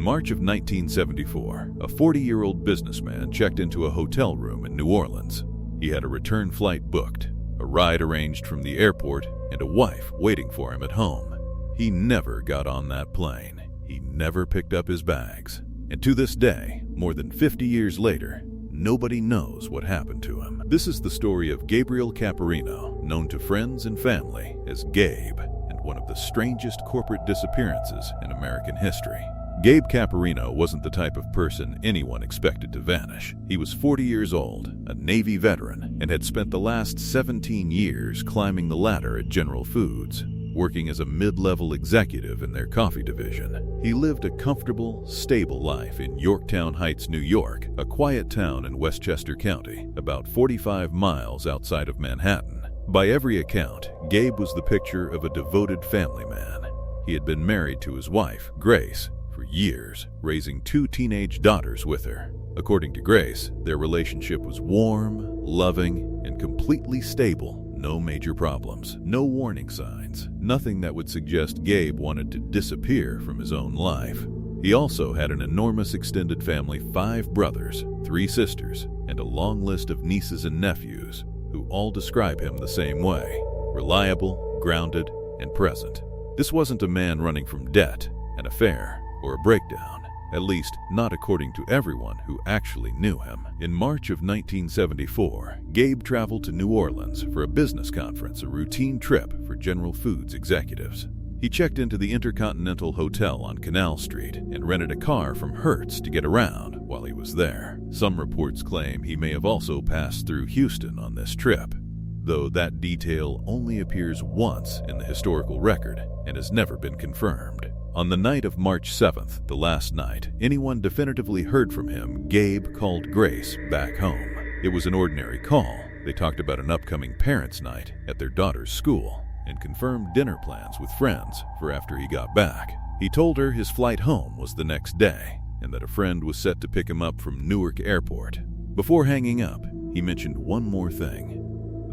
March of 1974, a 40-year-old businessman checked into a hotel room in New Orleans. He had a return flight booked, a ride arranged from the airport, and a wife waiting for him at home. He never got on that plane. He never picked up his bags. And to this day, more than 50 years later, nobody knows what happened to him. This is the story of Gabriel Caporino, known to friends and family as Gabe, and one of the strangest corporate disappearances in American history. Gabe Caporino wasn't the type of person anyone expected to vanish. He was 40 years old, a Navy veteran, and had spent the last 17 years climbing the ladder at General Foods, working as a mid-level executive in their coffee division. He lived a comfortable, stable life in Yorktown Heights, New York, a quiet town in Westchester County, about 45 miles outside of Manhattan. By every account, Gabe was the picture of a devoted family man. He had been married to his wife, Grace, for years, raising 2 teenage daughters with her. According to Grace, their relationship was warm, loving, and completely stable. No major problems, no warning signs, nothing that would suggest Gabe wanted to disappear from his own life. He also had an enormous extended family, 5 brothers, 3 sisters, and a long list of nieces and nephews, who all describe him the same way: reliable, grounded, and present. This wasn't a man running from debt, an affair, or a breakdown, at least not according to everyone who actually knew him. In March of 1974, Gabe traveled to New Orleans for a business conference, a routine trip for General Foods executives. He checked into the Intercontinental Hotel on Canal Street and rented a car from Hertz to get around while he was there. Some reports claim he may have also passed through Houston on this trip, though that detail only appears once in the historical record and has never been confirmed. On the night of March 7th, the last night anyone definitively heard from him, Gabe called Grace back home. It was an ordinary call. They talked about an upcoming parents' night at their daughter's school and confirmed dinner plans with friends for after he got back. He told her his flight home was the next day and that a friend was set to pick him up from Newark Airport. Before hanging up, he mentioned one more thing.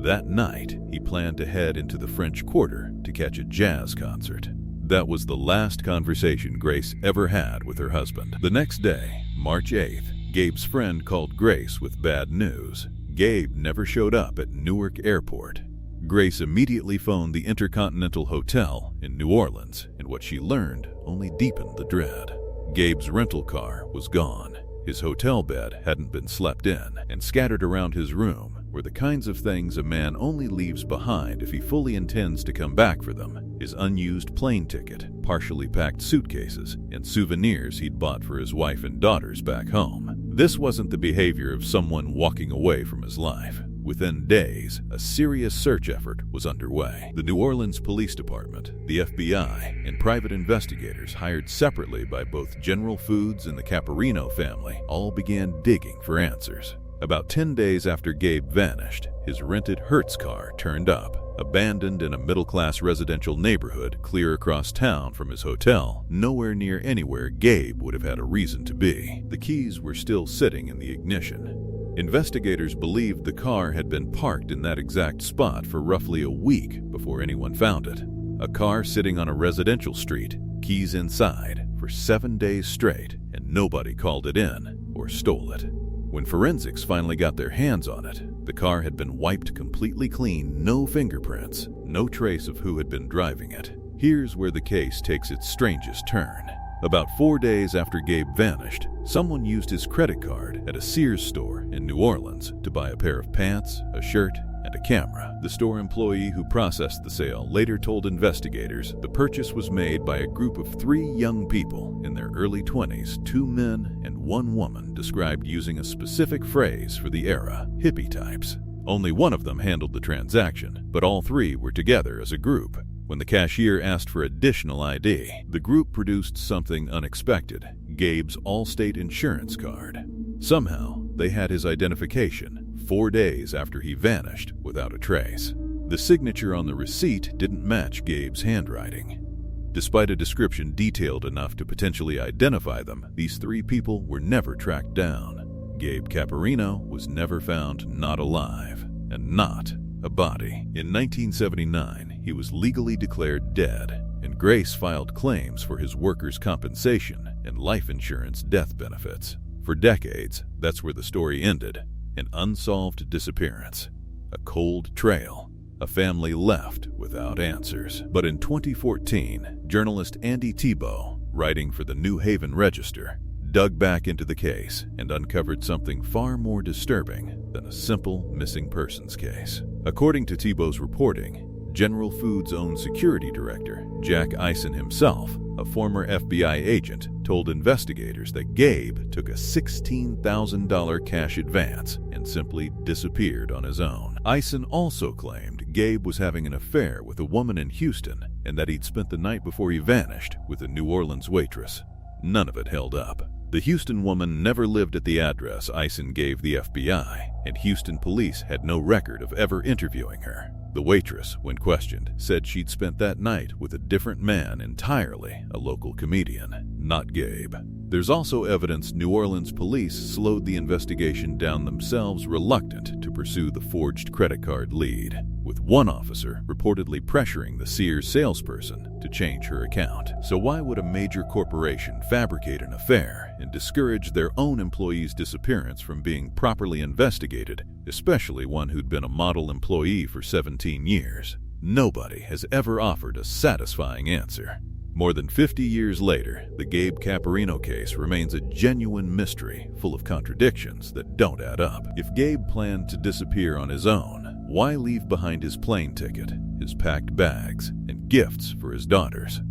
That night, he planned to head into the French Quarter to catch a jazz concert. That was the last conversation Grace ever had with her husband. The next day, March 8th, Gabe's friend called Grace with bad news. Gabe never showed up at Newark Airport. Grace immediately phoned the Intercontinental Hotel in New Orleans, and what she learned only deepened the dread. Gabe's rental car was gone. His hotel bed hadn't been slept in, and scattered around his room were the kinds of things a man only leaves behind if he fully intends to come back for them: his unused plane ticket, partially packed suitcases, and souvenirs he'd bought for his wife and daughters back home. This wasn't the behavior of someone walking away from his life. Within days, a serious search effort was underway. The New Orleans Police Department, the FBI, and private investigators hired separately by both General Foods and the Caporino family all began digging for answers. About 10 days after Gabe vanished, his rented Hertz car turned up, abandoned in a middle-class residential neighborhood clear across town from his hotel, nowhere near anywhere Gabe would have had a reason to be. The keys were still sitting in the ignition. Investigators believed the car had been parked in that exact spot for roughly a week before anyone found it. A car sitting on a residential street, keys inside, for 7 days straight, and nobody called it in or stole it. When forensics finally got their hands on it, the car had been wiped completely clean, no fingerprints, no trace of who had been driving it. Here's where the case takes its strangest turn. About 4 days after Gabe vanished, someone used his credit card at a Sears store in New Orleans to buy a pair of pants, a shirt, and a camera. The store employee who processed the sale later told investigators the purchase was made by a group of 3 young people in their early 20s, 2 men and 1 woman, described using a specific phrase for the era: hippie types. Only one of them handled the transaction, but all 3 were together as a group. When the cashier asked for additional ID, the group produced something unexpected: Gabe's Allstate insurance card. Somehow, they had his identification 4 days after he vanished without a trace. The signature on the receipt didn't match Gabe's handwriting. Despite a description detailed enough to potentially identify them, these 3 people were never tracked down. Gabe Caporino was never found not alive, and not a body. In 1979, he was legally declared dead, and Grace filed claims for his workers' compensation and life insurance death benefits. For decades, that's where the story ended, an unsolved disappearance, a cold trail, a family left without answers. But in 2014, journalist Andy Tebow, writing for the New Haven Register, dug back into the case and uncovered something far more disturbing than a simple missing persons case. According to Tebow's reporting, General Foods' own security director, Jack Eisen himself, a former FBI agent, told investigators that Gabe took a $16,000 cash advance and simply disappeared on his own. Eisen also claimed Gabe was having an affair with a woman in Houston and that he'd spent the night before he vanished with a New Orleans waitress. None of it held up. The Houston woman never lived at the address Eisen gave the FBI, and Houston police had no record of ever interviewing her. The waitress, when questioned, said she'd spent that night with a different man entirely, a local comedian, not Gabe. There's also evidence New Orleans police slowed the investigation down themselves, reluctant to pursue the forged credit card lead, with one officer reportedly pressuring the Sears salesperson to change her account. So why would a major corporation fabricate an affair and discourage their own employee's disappearance from being properly investigated, especially one who'd been a model employee for 17 years? Nobody has ever offered a satisfying answer. More than 50 years later, the Gabe Caporino case remains a genuine mystery full of contradictions that don't add up. If Gabe planned to disappear on his own, why leave behind his plane ticket, his packed bags, and gifts for his daughters?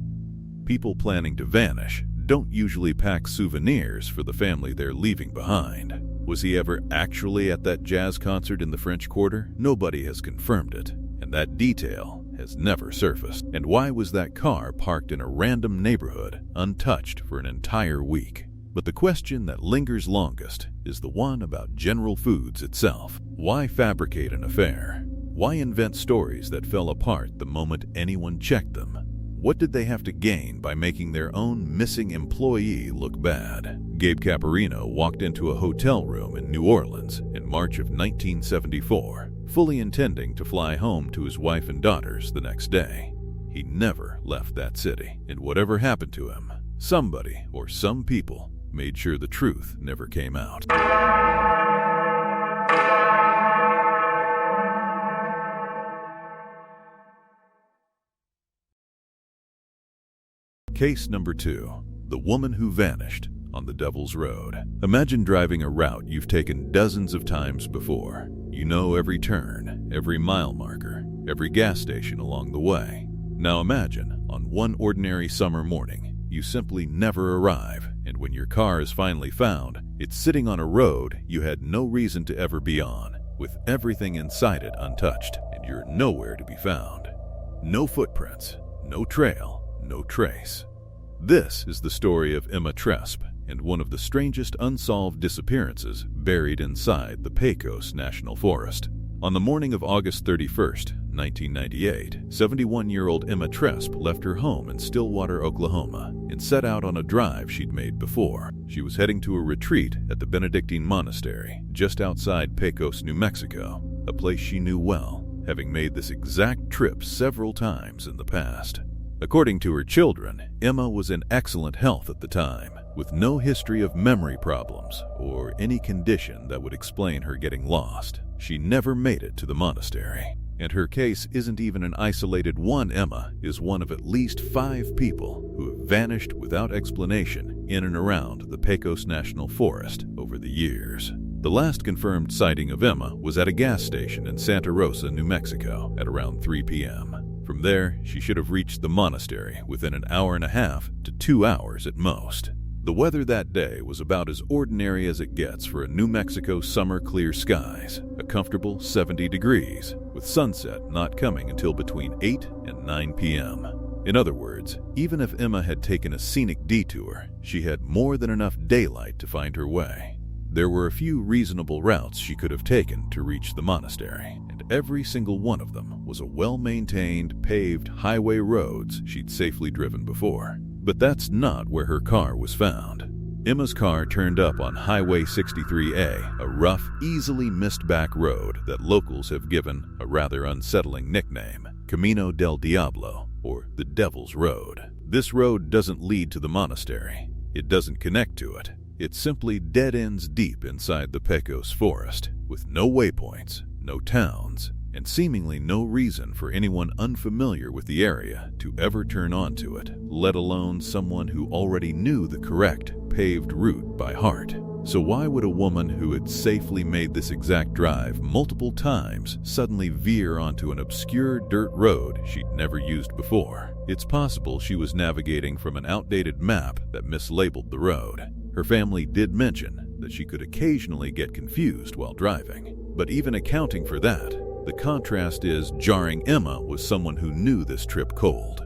People planning to vanish don't usually pack souvenirs for the family they're leaving behind. Was he ever actually at that jazz concert in the French Quarter? Nobody has confirmed it, and that detail has never surfaced. And why was that car parked in a random neighborhood, untouched for an entire week? But the question that lingers longest is the one about General Foods itself. Why fabricate an affair? Why invent stories that fell apart the moment anyone checked them? What did they have to gain by making their own missing employee look bad? Gabe Caporino walked into a hotel room in New Orleans in March of 1974, fully intending to fly home to his wife and daughters the next day. He never left that city, and whatever happened to him, somebody or some people made sure the truth never came out. Case number 2. The woman who vanished on the Devil's Road. Imagine driving a route you've taken dozens of times before. You know every turn, every mile marker, every gas station along the way. Now imagine, on one ordinary summer morning, you simply never arrive, and when your car is finally found, it's sitting on a road you had no reason to ever be on, with everything inside it untouched, and you're nowhere to be found. No footprints, no trail, no trace. This is the story of Emma Tresp and one of the strangest unsolved disappearances buried inside the Pecos National Forest. On the morning of August 31st, 1998, 71-year-old Emma Tresp left her home in Stillwater, Oklahoma, and set out on a drive she'd made before. She was heading to a retreat at the Benedictine Monastery, just outside Pecos, New Mexico, a place she knew well, having made this exact trip several times in the past. According to her children, Emma was in excellent health at the time, with no history of memory problems or any condition that would explain her getting lost. She never made it to the monastery. And her case isn't even an isolated one. Emma is one of at least 5 people who have vanished without explanation in and around the Pecos National Forest over the years. The last confirmed sighting of Emma was at a gas station in Santa Rosa, New Mexico, at around 3 p.m. From there, she should have reached the monastery within an hour and a half to 2 hours at most. The weather that day was about as ordinary as it gets for a New Mexico summer, clear skies, a comfortable 70 degrees, with sunset not coming until between 8 and 9 p.m. In other words, even if Emma had taken a scenic detour, she had more than enough daylight to find her way. There were a few reasonable routes she could have taken to reach the monastery, and every single one of them was a well-maintained, paved highway roads she'd safely driven before. But that's not where her car was found. Emma's car turned up on Highway 63A, a rough, easily missed back road that locals have given a rather unsettling nickname, Camino del Diablo, or the Devil's Road. This road doesn't lead to the monastery. It doesn't connect to it. It simply dead ends deep inside the Pecos forest, with no waypoints, no towns, and seemingly no reason for anyone unfamiliar with the area to ever turn onto it, let alone someone who already knew the correct paved route by heart. So why would a woman who had safely made this exact drive multiple times suddenly veer onto an obscure dirt road she'd never used before? It's possible she was navigating from an outdated map that mislabeled the road. Her family did mention that she could occasionally get confused while driving. But even accounting for that, the contrast is jarring. Emma was someone who knew this trip cold,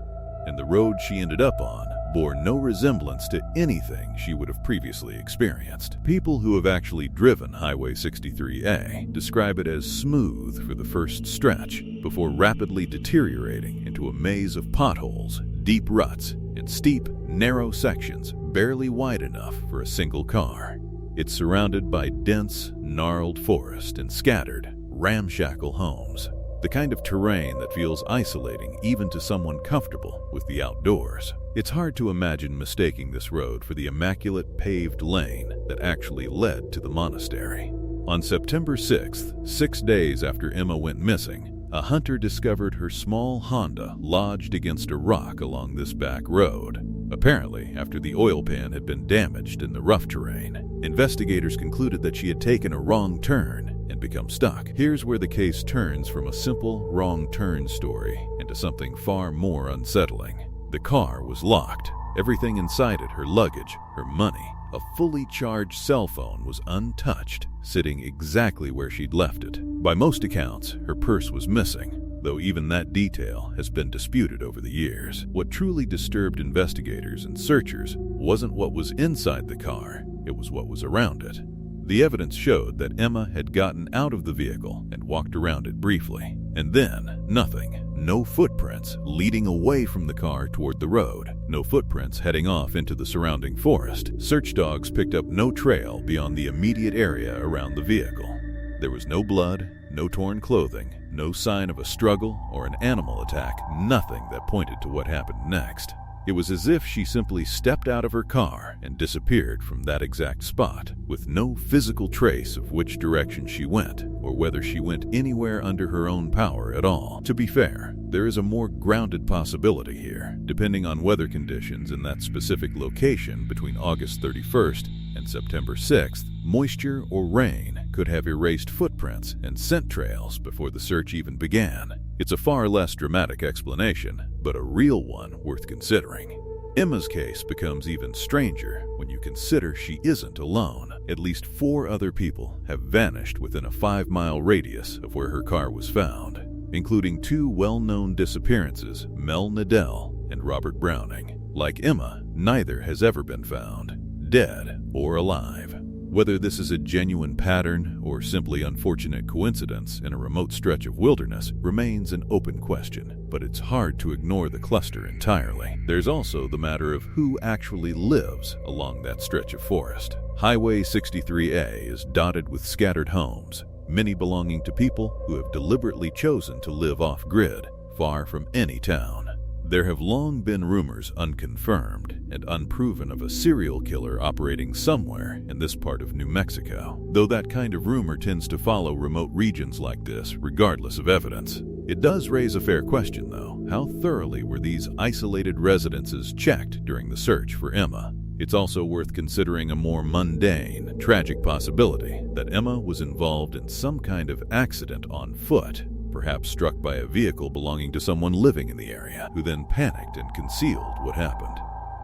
and the road she ended up on bore no resemblance to anything she would have previously experienced. People who have actually driven Highway 63A describe it as smooth for the first stretch before rapidly deteriorating into a maze of potholes, deep ruts, and steep, narrow sections barely wide enough for a single car. It's surrounded by dense, gnarled forest and scattered, ramshackle homes, the kind of terrain that feels isolating even to someone comfortable with the outdoors. It's hard to imagine mistaking this road for the immaculate paved lane that actually led to the monastery. On September 6th, 6 days after Emma went missing, a hunter discovered her small Honda lodged against a rock along this back road. Apparently, after the oil pan had been damaged in the rough terrain, investigators concluded that she had taken a wrong turn and become stuck. Here's where the case turns from a simple wrong turn story into something far more unsettling. The car was locked. Everything inside it, her luggage, her money, a fully charged cell phone, was untouched, sitting exactly where she'd left it. By most accounts, her purse was missing, though even that detail has been disputed over the years. What truly disturbed investigators and searchers wasn't what was inside the car, it was what was around it. The evidence showed that Emma had gotten out of the vehicle and walked around it briefly. And then, nothing. No footprints leading away from the car toward the road. No footprints heading off into the surrounding forest. Search dogs picked up no trail beyond the immediate area around the vehicle. There was no blood, no torn clothing, no sign of a struggle or an animal attack, nothing that pointed to what happened next. It was as if she simply stepped out of her car and disappeared from that exact spot, with no physical trace of which direction she went, or whether she went anywhere under her own power at all. To be fair, there is a more grounded possibility here. Depending on weather conditions in that specific location between August 31st and September 6th, moisture or rain could have erased footprints and scent trails before the search even began. It's a far less dramatic explanation, but a real one worth considering. Emma's case becomes even stranger when you consider she isn't alone. At least 4 other people have vanished within a 5-mile radius of where her car was found, including 2 well-known disappearances, Mel Nadell and Robert Browning. Like Emma, neither has ever been found, dead or alive. Whether this is a genuine pattern or simply unfortunate coincidence in a remote stretch of wilderness remains an open question, but it's hard to ignore the cluster entirely. There's also the matter of who actually lives along that stretch of forest. Highway 63A is dotted with scattered homes, many belonging to people who have deliberately chosen to live off-grid, far from any town. There have long been rumors, unconfirmed and unproven, of a serial killer operating somewhere in this part of New Mexico, though that kind of rumor tends to follow remote regions like this, regardless of evidence. It does raise a fair question, though. How thoroughly were these isolated residences checked during the search for Emma? It's also worth considering a more mundane, tragic possibility that Emma was involved in some kind of accident on foot, perhaps struck by a vehicle belonging to someone living in the area, who then panicked and concealed what happened.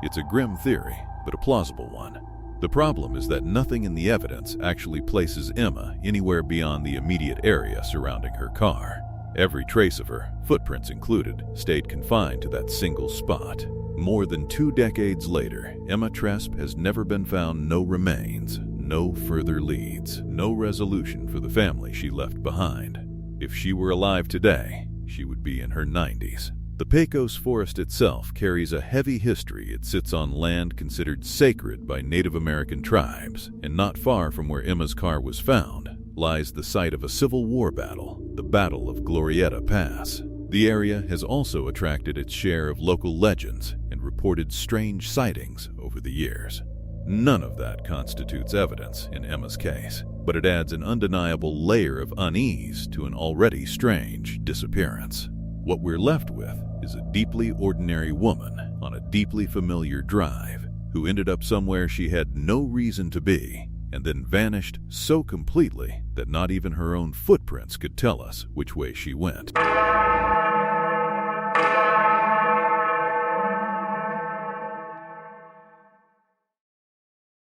It's a grim theory, but a plausible one. The problem is that nothing in the evidence actually places Emma anywhere beyond the immediate area surrounding her car. Every trace of her, footprints included, stayed confined to that single spot. More than 2 decades later, Emma Tresp has never been found. No remains, no further leads, no resolution for the family she left behind. If she were alive today, she would be in her 90s. The Pecos Forest itself carries a heavy history. It sits on land considered sacred by Native American tribes, and not far from where Emma's car was found lies the site of a Civil War battle, the Battle of Glorieta Pass. The area has also attracted its share of local legends and reported strange sightings over the years. None of that constitutes evidence in Emma's case, but it adds an undeniable layer of unease to an already strange disappearance. What we're left with is a deeply ordinary woman on a deeply familiar drive who ended up somewhere she had no reason to be and then vanished so completely that not even her own footprints could tell us which way she went.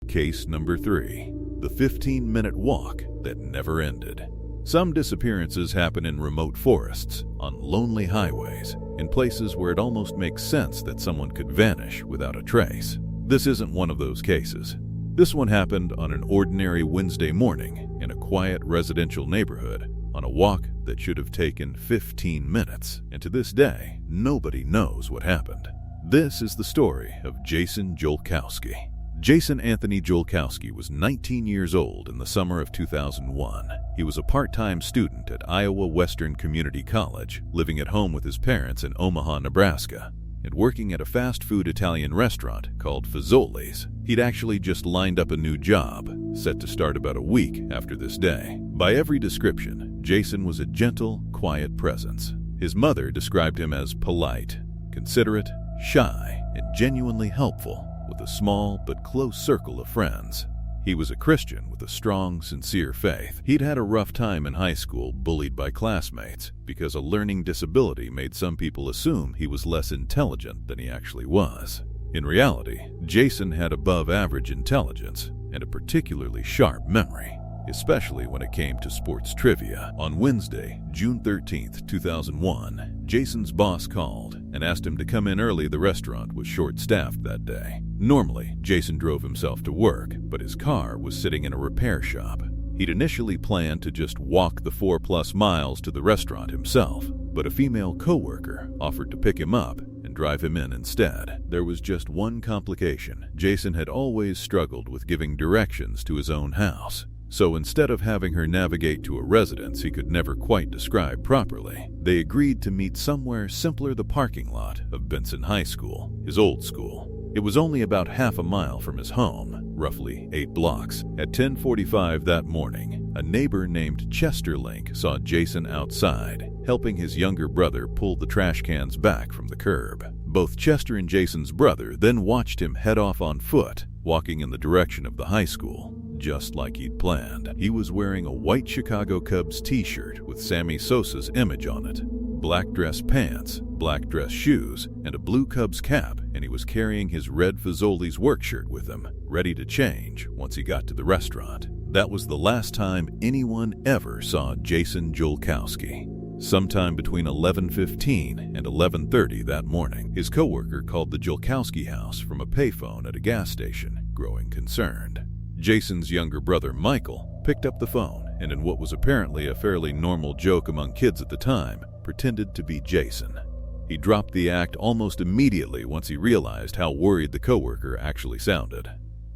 Case number 3, the 15-minute walk that never ended. Some disappearances happen in remote forests, on lonely highways, in places where it almost makes sense that someone could vanish without a trace. This isn't one of those cases. This one happened on an ordinary Wednesday morning in a quiet residential neighborhood on a walk that should have taken 15 minutes, and to this day, nobody knows what happened. This is the story of Jason Jolkowski. Jason Anthony Jolkowski was 19 years old in the summer of 2001. He was a part-time student at Iowa Western Community College, living at home with his parents in Omaha, Nebraska, and working at a fast food Italian restaurant called Fazoli's. He'd actually just lined up a new job, set to start about a week after this day. By every description, Jason was a gentle, quiet presence. His mother described him as polite, considerate, shy, and genuinely helpful, with a small but close circle of friends. He was a Christian with a strong, sincere faith. He'd had a rough time in high school, bullied by classmates, because a learning disability made some people assume he was less intelligent than he actually was. In reality, Jason had above-average intelligence and a particularly sharp memory, especially when it came to sports trivia. On Wednesday, June 13th, 2001, Jason's boss called and asked him to come in early. The restaurant was short-staffed that day. Normally, Jason drove himself to work, but his car was sitting in a repair shop. He'd initially planned to just walk the 4+ miles to the restaurant himself, but a female coworker offered to pick him up and drive him in instead. There was just one complication. Jason had always struggled with giving directions to his own house. So instead of having her navigate to a residence he could never quite describe properly, they agreed to meet somewhere simpler, the parking lot of Benson High School, his old school. It was only about half a mile from his home, roughly 8 blocks. At 10:45 that morning, a neighbor named Chester Link saw Jason outside, helping his younger brother pull the trash cans back from the curb. Both Chester and Jason's brother then watched him head off on foot, walking in the direction of the high school, just like he'd planned. He was wearing a white Chicago Cubs t-shirt with Sammy Sosa's image on it, black dress pants, black dress shoes, and a blue Cubs cap, and he was carrying his red Fazoli's work shirt with him, ready to change once he got to the restaurant. That was the last time anyone ever saw Jason Jolkowski. Sometime between 11:15 and 11:30 that morning, his coworker called the Jolkowski house from a payphone at a gas station, growing concerned. Jason's younger brother, Michael, picked up the phone and, in what was apparently a fairly normal joke among kids at the time, pretended to be Jason. He dropped the act almost immediately once he realized how worried the coworker actually sounded.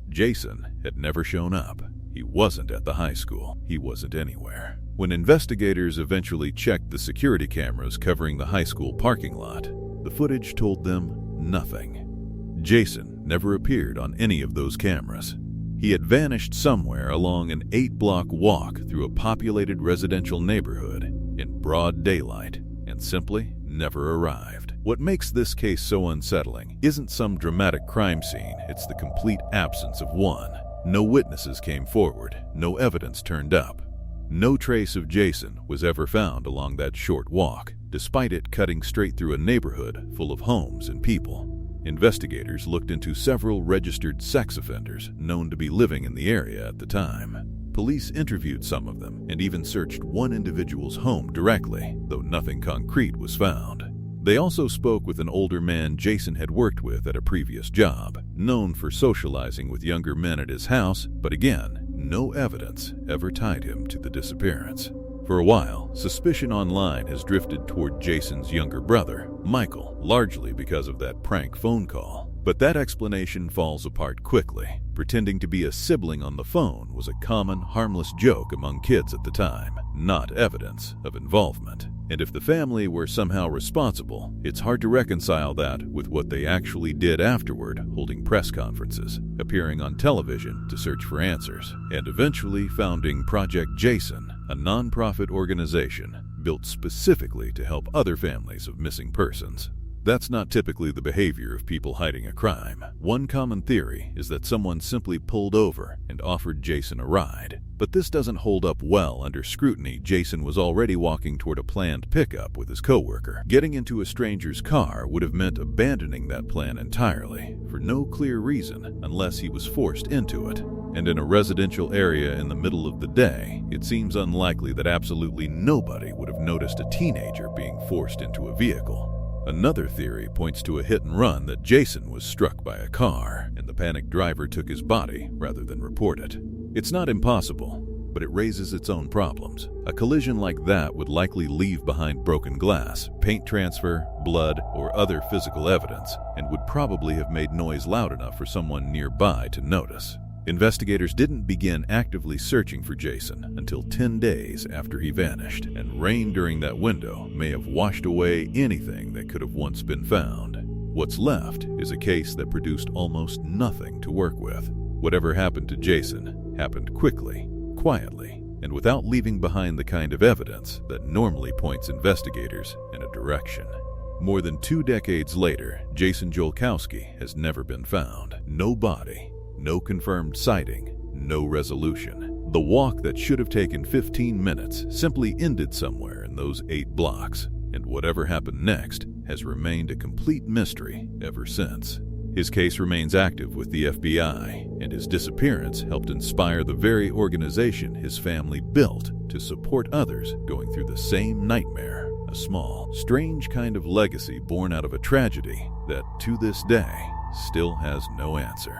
Jason had never shown up. He wasn't at the high school. He wasn't anywhere. When investigators eventually checked the security cameras covering the high school parking lot, the footage told them nothing. Jason never appeared on any of those cameras. He had vanished somewhere along an 8-block walk through a populated residential neighborhood in broad daylight and simply never arrived. What makes this case so unsettling isn't some dramatic crime scene, it's the complete absence of one. No witnesses came forward, no evidence turned up. No trace of Jason was ever found along that short walk, despite it cutting straight through a neighborhood full of homes and people. Investigators looked into several registered sex offenders known to be living in the area at the time. Police interviewed some of them and even searched one individual's home directly, though nothing concrete was found. They also spoke with an older man Jason had worked with at a previous job, known for socializing with younger men at his house, but again, no evidence ever tied him to the disappearance. For a while, suspicion online has drifted toward Jason's younger brother, Michael, largely because of that prank phone call. But that explanation falls apart quickly. Pretending to be a sibling on the phone was a common, harmless joke among kids at the time, not evidence of involvement. And if the family were somehow responsible, it's hard to reconcile that with what they actually did afterward, holding press conferences, appearing on television to search for answers, and eventually founding Project Jason, a non-profit organization built specifically to help other families of missing persons. That's not typically the behavior of people hiding a crime. One common theory is that someone simply pulled over and offered Jason a ride. But this doesn't hold up well under scrutiny. Jason was already walking toward a planned pickup with his coworker. Getting into a stranger's car would have meant abandoning that plan entirely, for no clear reason, unless he was forced into it. And in a residential area in the middle of the day, it seems unlikely that absolutely nobody would have noticed a teenager being forced into a vehicle. Another theory points to a hit and run, that Jason was struck by a car, and the panicked driver took his body rather than report it. It's not impossible, but it raises its own problems. A collision like that would likely leave behind broken glass, paint transfer, blood, or other physical evidence, and would probably have made noise loud enough for someone nearby to notice. Investigators didn't begin actively searching for Jason until 10 days after he vanished, and rain during that window may have washed away anything that could have once been found. What's left is a case that produced almost nothing to work with. Whatever happened to Jason happened quickly, quietly, and without leaving behind the kind of evidence that normally points investigators in a direction. More than 2 decades later, Jason Jolkowski has never been found. No body, no confirmed sighting, no resolution. The walk that should have taken 15 minutes simply ended somewhere in those 8 blocks, and whatever happened next has remained a complete mystery ever since. His case remains active with the FBI, and his disappearance helped inspire the very organization his family built to support others going through the same nightmare. A small, strange kind of legacy born out of a tragedy that, to this day, still has no answer.